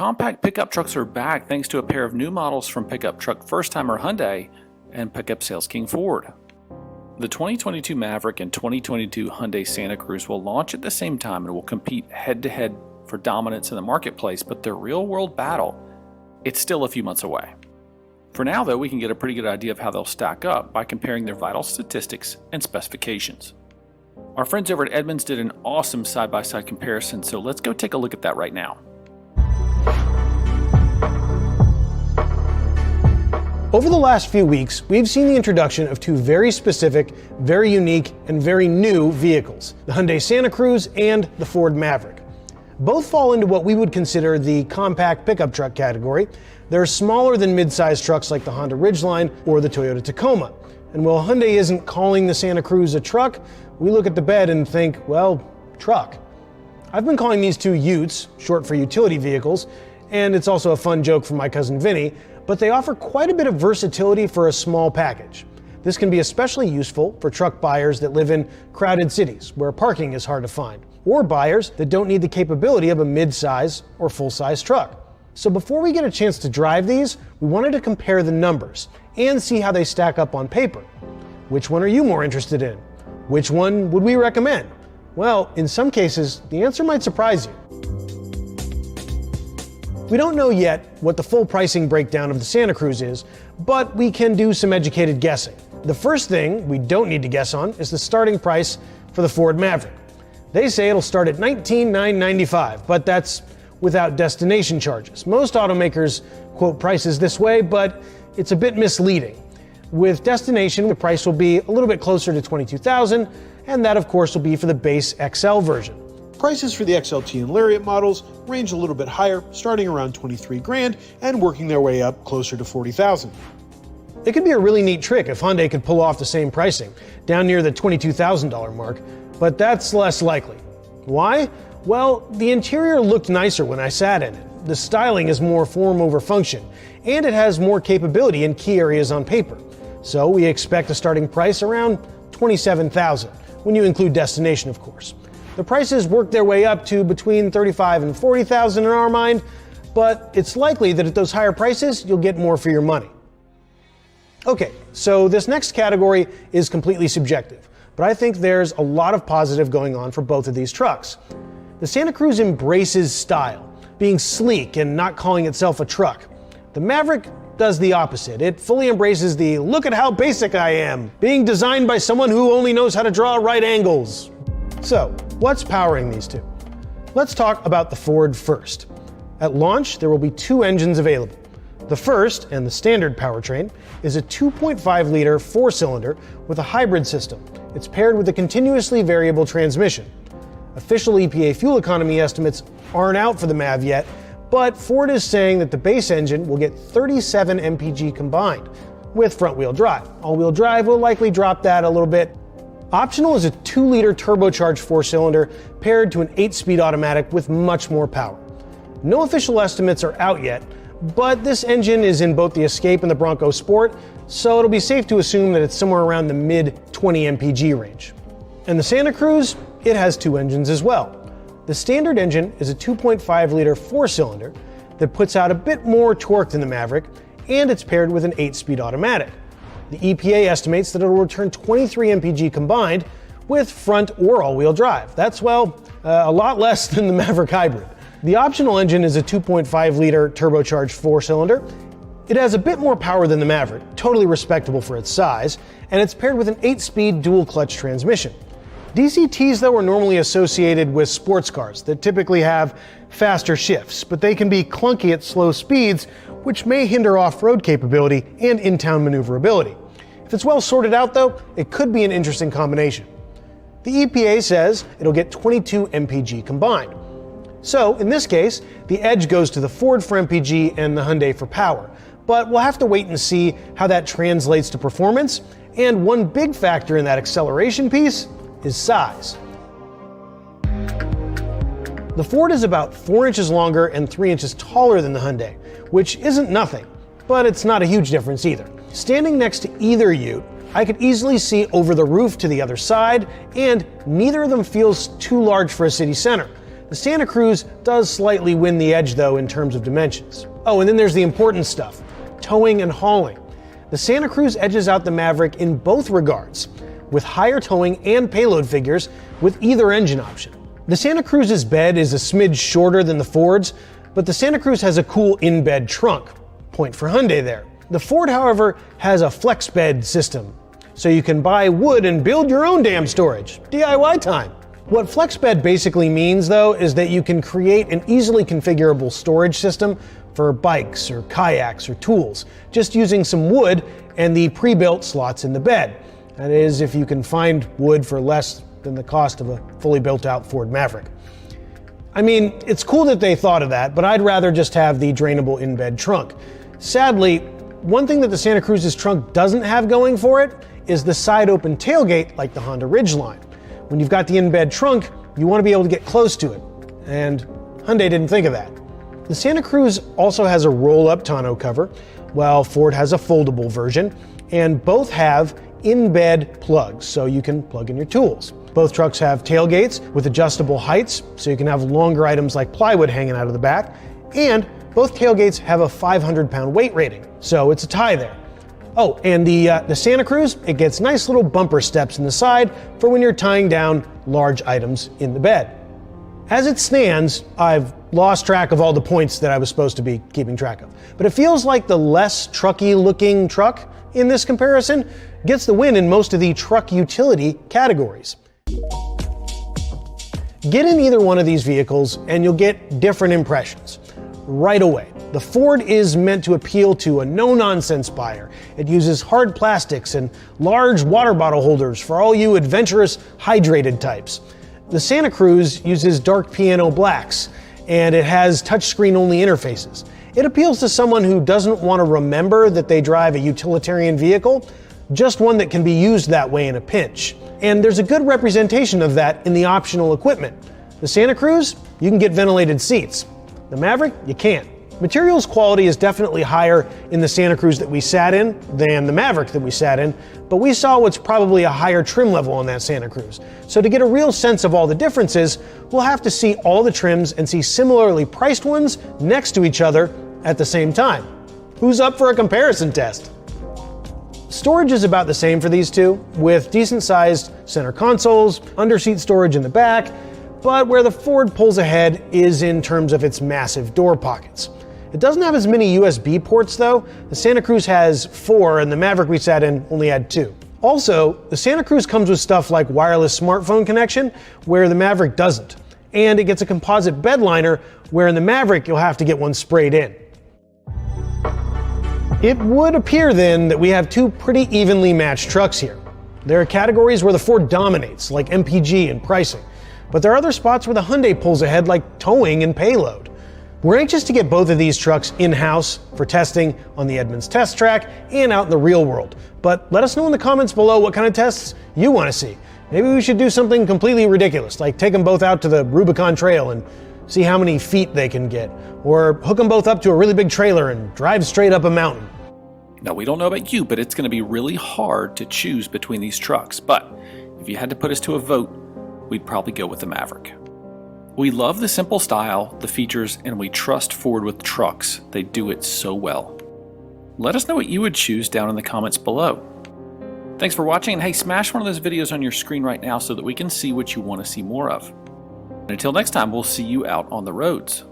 compact pickup trucks are back thanks to a pair of new models from pickup truck first-timer Hyundai and pickup sales king Ford. The 2022 Maverick and 2022 Hyundai Santa Cruz will launch at the same time and will compete head-to-head for dominance in the marketplace, but their real-world battle, it's still a few months away. For now though, we can get a pretty good idea of how they'll stack up by comparing their vital statistics and specifications. Our friends over at Edmunds did an awesome side-by-side comparison, so let's go take a look at that right now. Over the last few weeks, we've seen the introduction of two very specific, very unique, and very new vehicles, the Hyundai Santa Cruz and the Ford Maverick. Both fall into what we would consider the compact pickup truck category. They're smaller than mid-sized trucks like the Honda Ridgeline or the Toyota Tacoma. And while Hyundai isn't calling the Santa Cruz a truck, we look at the bed and think, well, truck. I've been calling these two utes, short for utility vehicles, and it's also a fun joke from my cousin Vinny, but they offer quite a bit of versatility for a small package. This can be especially useful for truck buyers that live in crowded cities where parking is hard to find, or buyers that don't need the capability of a mid-size or full-size truck. So before we get a chance to drive these, we wanted to compare the numbers and see how they stack up on paper. Which one are you more interested in? Which one would we recommend? Well, in some cases, the answer might surprise you. We don't know yet what the full pricing breakdown of the Santa Cruz is, but we can do some educated guessing. The first thing we don't need to guess on is the starting price for the Ford Maverick. They say it'll start at $19,995, but that's without destination charges. Most automakers quote prices this way, but it's a bit misleading. With destination, the price will be a little bit closer to $22,000, and that of course will be for the base XL version. Prices for the XLT and Lariat models range a little bit higher, starting around $23,000 and working their way up closer to $40,000. It could be a really neat trick if Hyundai could pull off the same pricing, down near the $22,000 mark, but that's less likely. Why? Well, the interior looked nicer when I sat in it. The styling is more form over function, and it has more capability in key areas on paper. So we expect a starting price around $27,000, when you include destination, of course. The prices work their way up to between $35,000 and $40,000 in our mind, but it's likely that at those higher prices, you'll get more for your money. Okay, so this next category is completely subjective, but I think there's a lot of positive going on for both of these trucks. The Santa Cruz embraces style, being sleek and not calling itself a truck. The Maverick does the opposite. It fully embraces the "look at how basic I am," being designed by someone who only knows how to draw right angles. So, what's powering these two? Let's talk about the Ford first. At launch, there will be two engines available. The first, and the standard powertrain, is a 2.5-liter four-cylinder with a hybrid system. It's paired with a continuously variable transmission. Official EPA fuel economy estimates aren't out for the MAV yet, but Ford is saying that the base engine will get 37 mpg combined with front-wheel drive. All-wheel drive will likely drop that a little bit. Optional is a 2-liter turbocharged four-cylinder paired to an 8-speed automatic with much more power. No official estimates are out yet, but this engine is in both the Escape and the Bronco Sport, so it'll be safe to assume that it's somewhere around the mid-20 mpg range. And the Santa Cruz, it has two engines as well. The standard engine is a 2.5-liter four-cylinder that puts out a bit more torque than the Maverick, and it's paired with an 8-speed automatic. The EPA estimates that it will return 23 mpg combined with front or all-wheel drive. That's, well, a lot less than the Maverick Hybrid. The optional engine is a 2.5-liter turbocharged four-cylinder. It has a bit more power than the Maverick, totally respectable for its size, and it's paired with an 8-speed dual-clutch transmission. DCTs, though, are normally associated with sports cars that typically have faster shifts, but they can be clunky at slow speeds, which may hinder off-road capability and in-town maneuverability. If it's well sorted out, though, it could be an interesting combination. The EPA says it'll get 22 mpg combined. So, in this case, the edge goes to the Ford for mpg and the Hyundai for power, but we'll have to wait and see how that translates to performance, and one big factor in that acceleration piece is size. The Ford is about 4 inches longer and 3 inches taller than the Hyundai, which isn't nothing, but it's not a huge difference either. Standing next to either ute, I could easily see over the roof to the other side, and neither of them feels too large for a city center. The Santa Cruz does slightly win the edge though in terms of dimensions. Oh, and then there's the important stuff, towing and hauling. The Santa Cruz edges out the Maverick in both regards, with higher towing and payload figures with either engine option. The Santa Cruz's bed is a smidge shorter than the Ford's, but the Santa Cruz has a cool in-bed trunk. Point for Hyundai there. The Ford, however, has a flex bed system, so you can buy wood and build your own damn storage. DIY time. What flex bed basically means, though, is that you can create an easily configurable storage system for bikes or kayaks or tools, just using some wood and the pre-built slots in the bed. That is, if you can find wood for less than the cost of a fully built-out Ford Maverick. I mean, it's cool that they thought of that, but I'd rather just have the drainable in-bed trunk. Sadly, one thing that the Santa Cruz's trunk doesn't have going for it is the side-open tailgate like the Honda Ridgeline. When you've got the in-bed trunk, you want to be able to get close to it, and Hyundai didn't think of that. The Santa Cruz also has a roll-up tonneau cover, while Ford has a foldable version, and both have in-bed plugs, so you can plug in your tools. Both trucks have tailgates with adjustable heights, so you can have longer items like plywood hanging out of the back, and both tailgates have a 500-pound weight rating, so it's a tie there. Oh, and the Santa Cruz, it gets nice little bumper steps in the side for when you're tying down large items in the bed. As it stands, I've lost track of all the points that I was supposed to be keeping track of, but it feels like the less trucky-looking truck in this comparison gets the win in most of the truck utility categories. Get in either one of these vehicles and you'll get different impressions right away. The Ford is meant to appeal to a no-nonsense buyer. It uses hard plastics and large water bottle holders for all you adventurous, hydrated types. The Santa Cruz uses dark piano blacks, and it has touchscreen-only interfaces. It appeals to someone who doesn't want to remember that they drive a utilitarian vehicle, just one that can be used that way in a pinch. And there's a good representation of that in the optional equipment. The Santa Cruz, you can get ventilated seats. The Maverick, you can't. Materials quality is definitely higher in the Santa Cruz that we sat in than the Maverick that we sat in, but we saw what's probably a higher trim level on that Santa Cruz. So to get a real sense of all the differences, we'll have to see all the trims and see similarly priced ones next to each other at the same time. Who's up for a comparison test? Storage is about the same for these two, with decent-sized center consoles, under-seat storage in the back, but where the Ford pulls ahead is in terms of its massive door pockets. It doesn't have as many USB ports though. The Santa Cruz has 4 and the Maverick we sat in only had 2. Also, the Santa Cruz comes with stuff like wireless smartphone connection, where the Maverick doesn't. And it gets a composite bed liner, where in the Maverick you'll have to get one sprayed in. It would appear then that we have two pretty evenly matched trucks here. There are categories where the Ford dominates, like MPG and pricing, but there are other spots where the Hyundai pulls ahead, like towing and payload. We're anxious to get both of these trucks in-house for testing on the Edmunds test track and out in the real world. But let us know in the comments below what kind of tests you want to see. Maybe we should do something completely ridiculous, like take them both out to the Rubicon Trail and see how many feet they can get, or hook them both up to a really big trailer and drive straight up a mountain. Now, we don't know about you, but it's going to be really hard to choose between these trucks. But if you had to put us to a vote, we'd probably go with the Maverick. We love the simple style, the features, and we trust Ford with trucks. They do it so well. Let us know what you would choose down in the comments below. Thanks for watching, and hey, smash one of those videos on your screen right now so that we can see what you want to see more of. And until next time, we'll see you out on the roads.